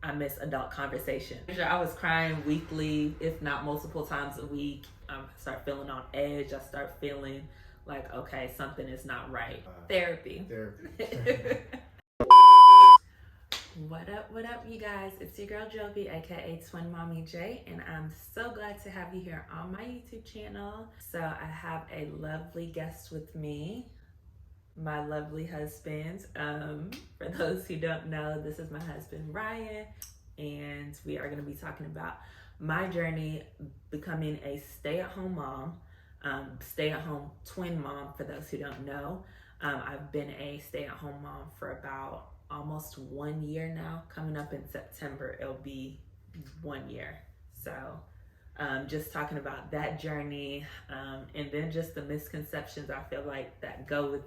I miss adult conversation. I was crying weekly, if not multiple times a week. I start feeling on edge. I start feeling like, okay, something is not right. Therapy. What up, you guys? It's your girl Jovi, aka Twin Mommy J, and I'm so glad to have you here on my YouTube channel. So I have a lovely guest with me, my lovely husband. For those who don't know, this is my husband Ryan, and we are going to be talking about my journey becoming a stay-at-home mom, stay-at-home twin mom. For those who don't know, I've been a stay-at-home mom for about almost 1 year now. Coming up in September, it'll be 1 year. So just talking about that journey, and then just the misconceptions I feel like that go with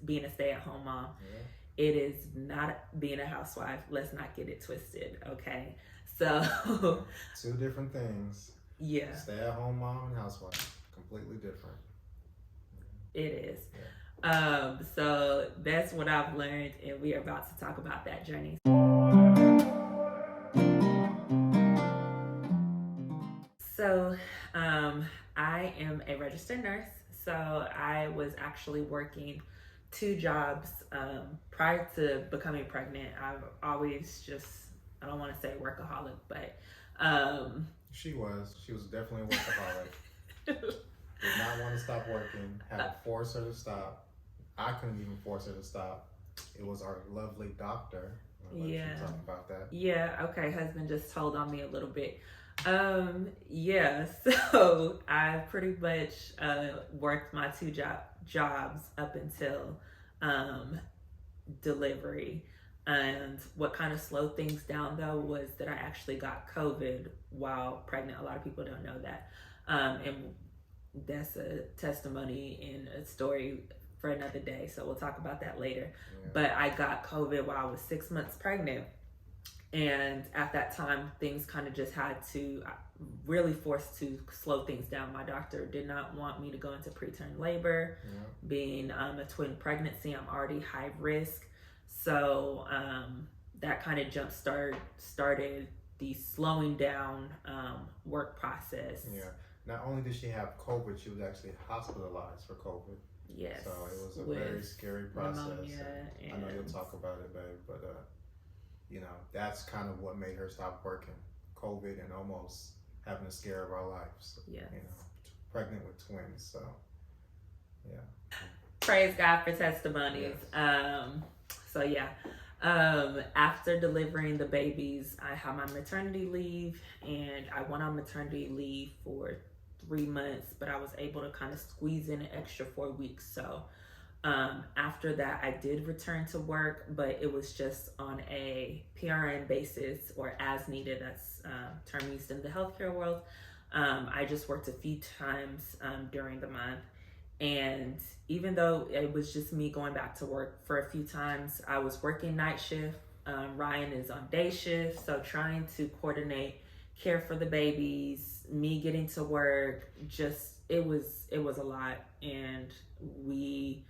being a stay-at-home mom. Yeah. It is not being a housewife. Let's not get it twisted, okay? So two different things. Yeah. Stay-at-home mom and housewife, completely different. It is. Yeah. So that's what I've learned, and we are about to talk about that journey. So I am a registered nurse. So I was actually working 2 jobs prior to becoming pregnant. I've always just, I don't want to say workaholic, but she was definitely a workaholic. Did not want to stop working, had to force her to stop. I couldn't even force her to stop. It was our lovely doctor. Yeah. Talk about that. Yeah, okay, husband just told on me a little bit. Yeah, so I pretty much worked my 2 jobs up until delivery. And what kind of slowed things down though was that I actually got COVID while pregnant. A lot of people don't know that. And that's a testimony and a story for another day, so we'll talk about that later. Yeah. But I got COVID while I was 6 months pregnant, and at that time things kind of just had to really forced to slow things down. My doctor did not want me to go into preterm labor. Yeah. Being a twin pregnancy, I'm already high risk, so that kind of started the slowing down work process. Yeah. Not only did she have COVID, she was actually hospitalized for COVID. Yes. So it was a very scary process. I know you'll talk about it, babe, but you know, that's kind of what made her stop working. COVID and almost having a scare of our lives. Yeah. You know, pregnant with twins. So yeah. Praise God for testimonies. Yes. So yeah. After delivering the babies, I had my maternity leave, and I went on maternity leave for 3 months, but I was able to kind of squeeze in an extra 4 weeks. So after that, I did return to work, but it was just on a PRN basis, or as needed. That's term used in the healthcare world. I just worked a few times during the month. And even though it was just me going back to work for a few times, I was working night shift. Ryan is on day shift. So trying to coordinate care for the babies, me getting to work, just, it was a lot. And we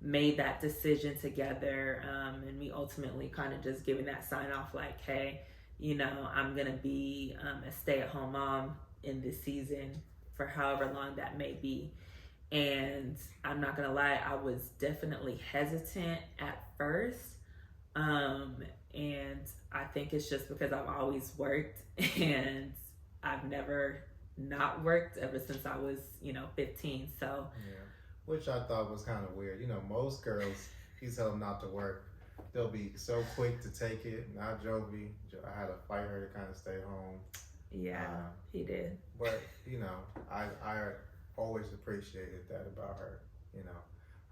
made that decision together. And we ultimately kind of just giving that sign off like, hey, you know, I'm going to be a stay-at-home mom in this season for however long that may be. And I'm not gonna lie, I was definitely hesitant at first. And I think it's just because I've always worked, and I've never not worked ever since I was, 15. So yeah, which I thought was kind of weird. You know, most girls, you tell them not to work, they'll be so quick to take it. Not Jovi. I had to fight her to kind of stay home. Yeah, he did. But I always appreciated that about her,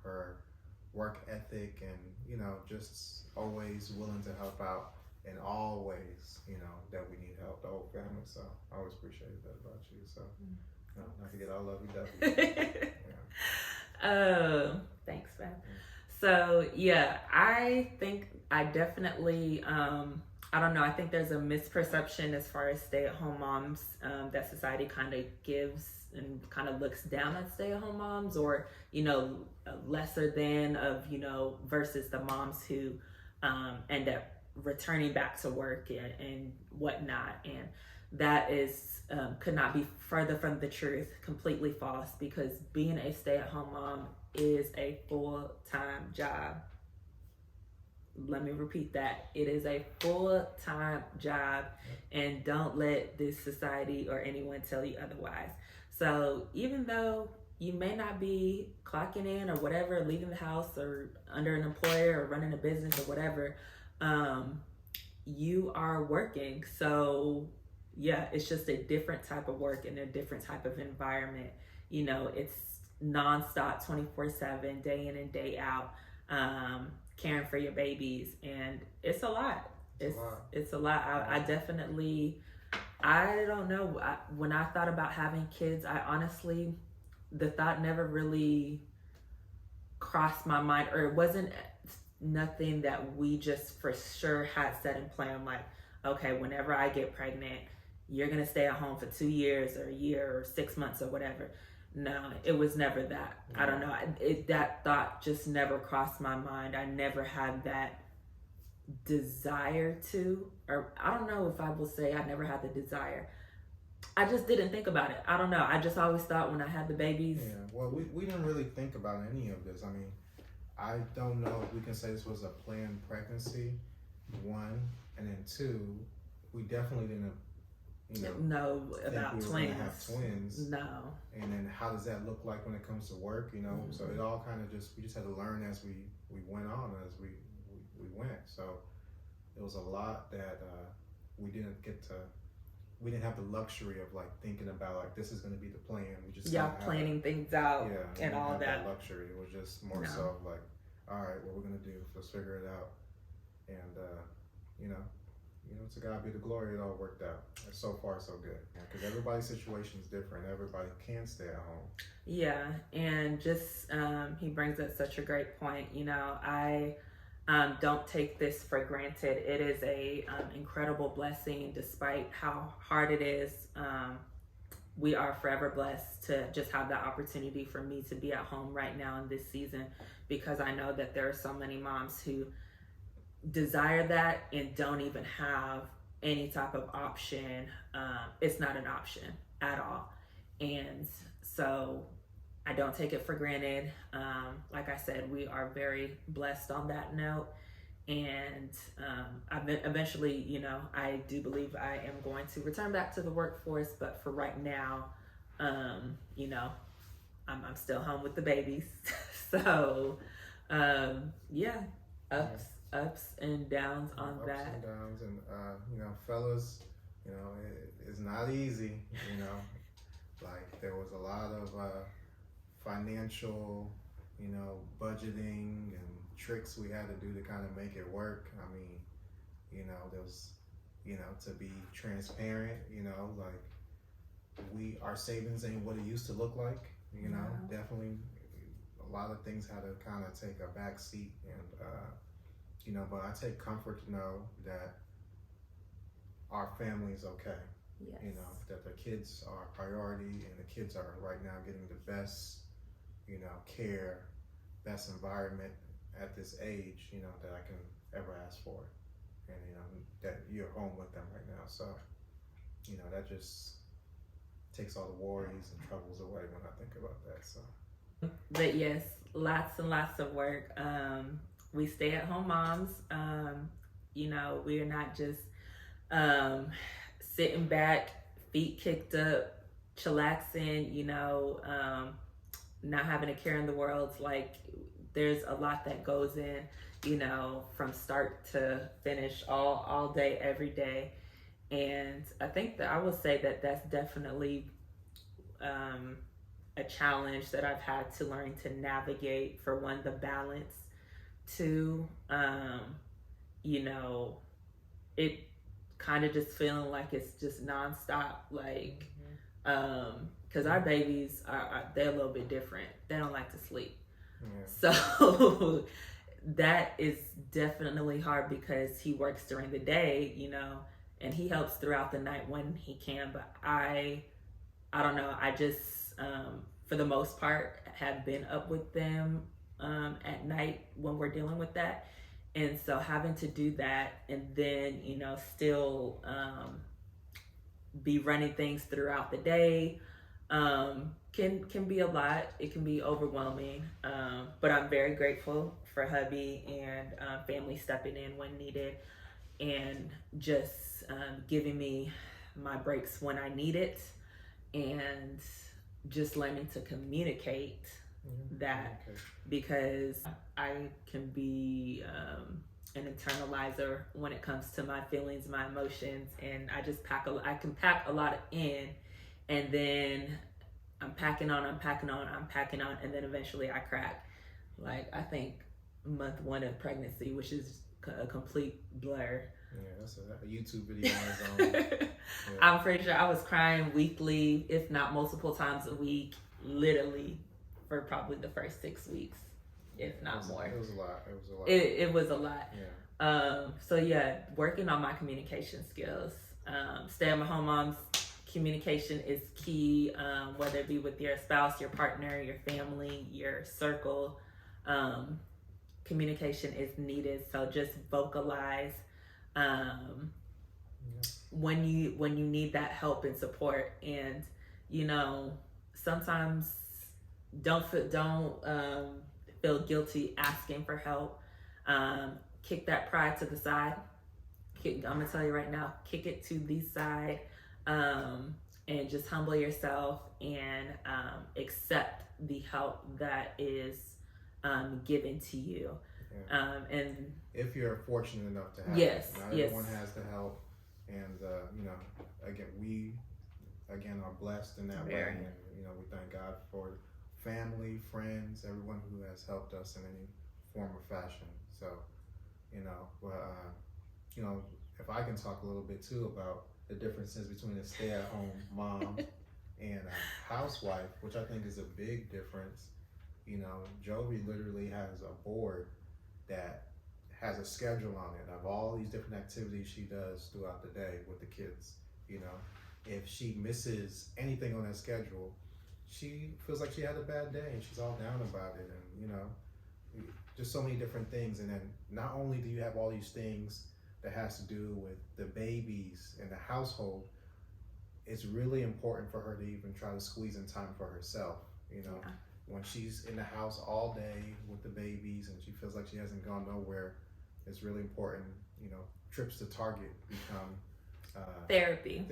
her work ethic, and, just always willing to help out in all ways, that we need help, the whole family. So I always appreciated that about you. So not to get all lovey-dovey. Yeah. Thanks, man. So yeah, I think I definitely, I don't know, I think there's a misperception as far as stay-at-home moms, that society kind of gives and kind of looks down at stay-at-home moms, or lesser than of versus the moms who end up returning back to work and whatnot. And that is could not be further from the truth. Completely false, because being a stay-at-home mom is a full-time job. Let me repeat that. It is a full-time job, and don't let this society or anyone tell you otherwise. So even though you may not be clocking in or whatever, leaving the house or under an employer or running a business or whatever, you are working. So yeah, it's just a different type of work and a different type of environment. You know, it's nonstop, 24/7, day in and day out, caring for your babies, and it's a lot. It's a lot. I definitely, I don't know. When I thought about having kids, I honestly, the thought never really crossed my mind, or it wasn't nothing that we just for sure had set in plan. Like, okay, whenever I get pregnant, you're gonna stay at home for 2 years or a year or 6 months or whatever. No, it was never that. I don't know. That thought just never crossed my mind. I never had that desire to, or I don't know if I will say I never had the desire. I just didn't think about it. I don't know. I just always thought when I had the babies. Yeah, well, we didn't really think about any of this. I mean, I don't know if we can say this was a planned pregnancy, one, and then two, we definitely didn't, know about we were twins. Gonna have twins. No. And then how does that look like when it comes to work? So it all kind of we just had to learn as we went on, as we went. So it was a lot that we didn't have the luxury of like thinking about like this is going to be the plan. We just planning things out and all that. Luxury. It was just more so like, all right, what we're going to do? Let's figure it out. And to God be the glory. It all worked out. So far, so good. Because everybody's situation is different. Everybody can stay at home. Yeah, and just he brings up such a great point. I don't take this for granted. It is a incredible blessing, despite how hard it is. We are forever blessed to just have the opportunity for me to be at home right now in this season, because I know that there are so many moms who desire that and don't even have any type of option. It's not an option at all. And so I don't take it for granted. Like I said, we are very blessed on that note. And eventually, I do believe I am going to return back to the workforce. But for right now, I'm still home with the babies. So, ups and downs on that. Ups and downs, and fellas, it's not easy. Like there was a lot of financial, budgeting and tricks we had to do to kind of make it work. I mean, there was, to be transparent, like our savings ain't what it used to look like. Definitely a lot of things had to kind of take a back seat, and but I take comfort to know that our family is okay. Yes. That the kids are a priority, and the kids are right now getting the best, care, best environment at this age, that I can ever ask for. And, that you're home with them right now. So, that just takes all the worries and troubles away when I think about that. So. But yes, lots and lots of work. We stay at home moms. We're not just sitting back, feet kicked up, chillaxing, not having a care in the world. Like there's a lot that goes in, from start to finish, all day, every day. And I think that I will say that that's definitely a challenge that I've had to learn to navigate. For one, the balance. Two, it kind of just feeling like it's just nonstop, like, because our babies they're a little bit different. They don't like to sleep. Yeah. So that is definitely hard, because he works during the day, and he helps throughout the night when he can. But I don't know. I just, for the most part, have been up with them at night when we're dealing with that. And so having to do that and then, still be running things throughout the day can be a lot. It can be overwhelming. But I'm very grateful for hubby and family stepping in when needed and just giving me my breaks when I need it and just learning to communicate that because I can be an internalizer when it comes to my feelings, my emotions, and I just I can pack a lot in, and then I'm packing on, and then eventually I crack. Like I think month 1 of pregnancy, which is a complete blur. Yeah, that's a YouTube video on its own. Yeah. I'm pretty sure I was crying weekly, if not multiple times a week, literally for probably the first 6 weeks, if not more. It was a lot. It was a lot. Yeah. So yeah, working on my communication skills. Stay-at-home moms, communication is key, whether it be with your spouse, your partner, your family, your circle. Communication is needed. So just vocalize when you need that help and support, and sometimes don't feel guilty asking for help. Kick that pride to the side. I'm gonna tell you right now, kick it to the side, and just humble yourself and accept the help that is given to you. Yeah. And if you're fortunate enough to have yes, it. Not everyone has the help, and we are blessed in that way, and we thank God for family, friends, everyone who has helped us in any form or fashion. So, if I can talk a little bit too about the differences between a stay-at-home mom and a housewife, which I think is a big difference. Jovi literally has a board that has a schedule on it of all these different activities she does throughout the day with the kids. If she misses anything on that schedule, she feels like she had a bad day and she's all down about it, and just so many different things. And then not only do you have all these things that has to do with the babies and the household, it's really important for her to even try to squeeze in time for herself. When she's in the house all day with the babies and she feels like she hasn't gone nowhere, it's really important. Trips to Target become therapy.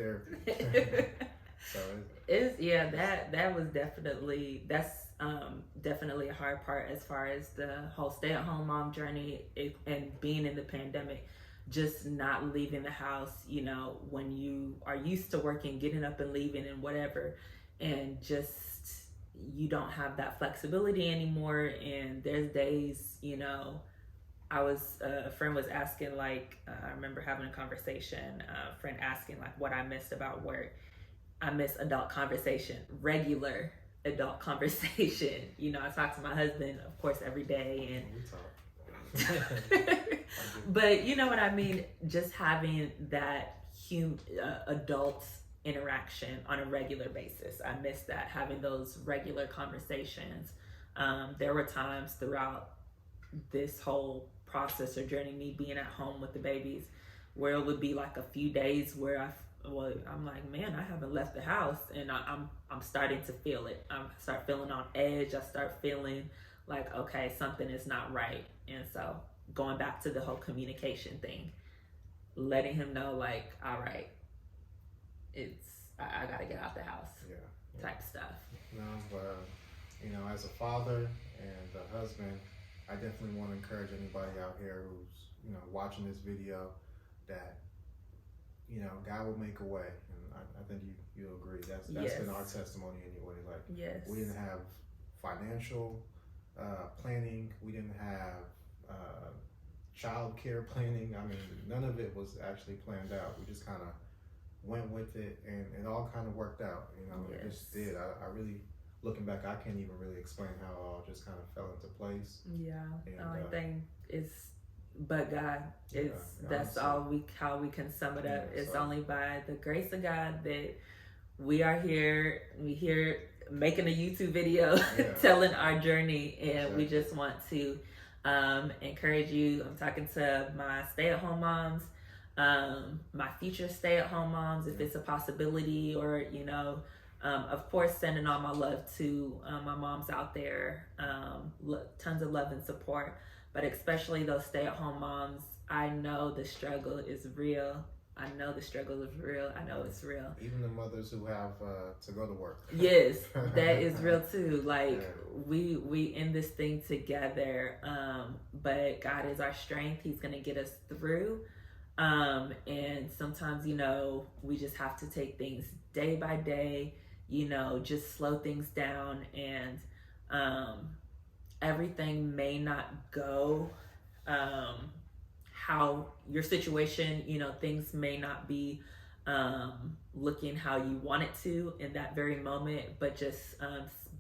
So that was definitely definitely a hard part as far as the whole stay-at-home mom journey and being in the pandemic. Just not leaving the house, when you are used to working, getting up and leaving and whatever, and just you don't have that flexibility anymore. And there's days, a friend was asking, like, I remember having a conversation, a friend asking like what I missed about work. I miss adult conversation, regular adult conversation. I talk to my husband, of course, every day, and we talk. But you know what I mean, just having that adult interaction on a regular basis. I miss that, having those regular conversations. There were times throughout this whole process or journey, me being at home with the babies, where it would be like a few days where I'm like, man, I haven't left the house, and I'm starting to feel it. I start feeling on edge. I start feeling like, okay, something is not right. And so going back to the whole communication thing, letting him know, like, all right, I gotta get out the house, type stuff. No, but as a father and a husband, I definitely want to encourage anybody out here who's watching this video that God will make a way, and I think you'll agree. That's been our testimony anyway. Like, we didn't have financial planning, we didn't have child care planning. I mean, none of it was actually planned out. We just kind of went with it, and it all kind of worked out. It just did. I really, looking back, I can't even really explain how it all just kind of fell into place. Yeah, the only thing is, but God, that's honestly, how we can sum it up. It's only by the grace of God that we are here. We here making a YouTube video, telling our journey, and we just want to Encourage you. I'm talking to my stay-at-home moms, my future stay-at-home moms, if it's a possibility, or of course, sending all my love to my moms out there. Tons of love and support, but especially those stay-at-home moms. I know the struggle is real. I know the struggle is real. I know it's real. Even the mothers who have to go to work. Yes, that is real too. Like we in this thing together. But God is our strength. He's gonna get us through. And sometimes, we just have to take things day by day. Just slow things down, and everything may not go how your situation, things may not be looking how you want it to in that very moment, but just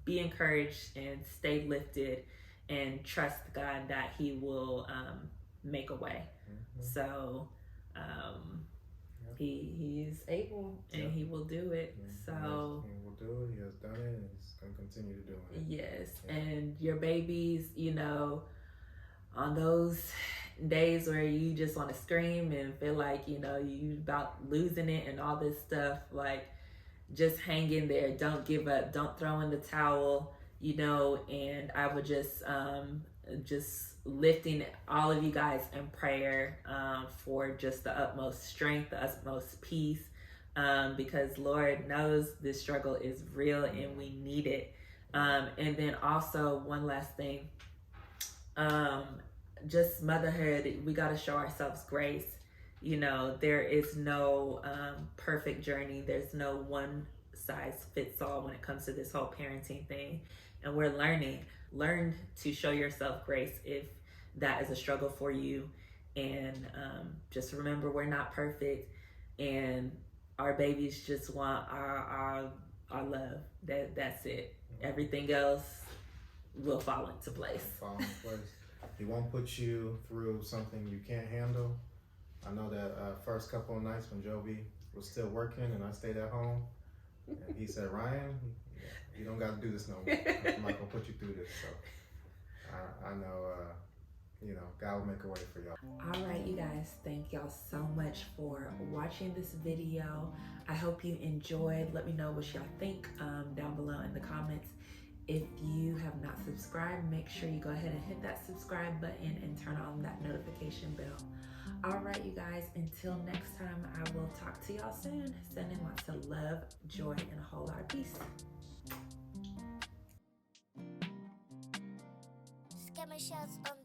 be encouraged and stay lifted and trust God that He will make a way. So He is able, and He will do it. So He will do it. He has done it, and He's going to continue to do it. Yes, and your babies, on those days where you just want to scream and feel like you about losing it and all this stuff, like, just hang in there, don't give up, don't throw in the towel, and I would just lifting all of you guys in prayer for just the utmost strength, the utmost peace, because Lord knows this struggle is real and we need it. And then also one last thing, just motherhood, we got to show ourselves grace. There is no perfect journey. There's no one size fits all when it comes to this whole parenting thing. And we're learn to show yourself grace if that is a struggle for you. And just remember, we're not perfect, and our babies just want our love. That's it. Everything else will fall into place. He won't put you through something you can't handle. I know that first couple of nights when Jovi was still working and I stayed at home, and he said, Ryan, you don't got to do this no more. I'm not going to put you through this. So I know, God will make a way for y'all. All right, you guys, thank y'all so much for watching this video. I hope you enjoyed. Let me know what y'all think down below in the comments. If you have not subscribed, make sure you go ahead and hit that subscribe button and turn on that notification bell. All right, you guys, until next time, I will talk to y'all soon. Sending lots of love, joy, and a whole lot of peace. Scammer shots on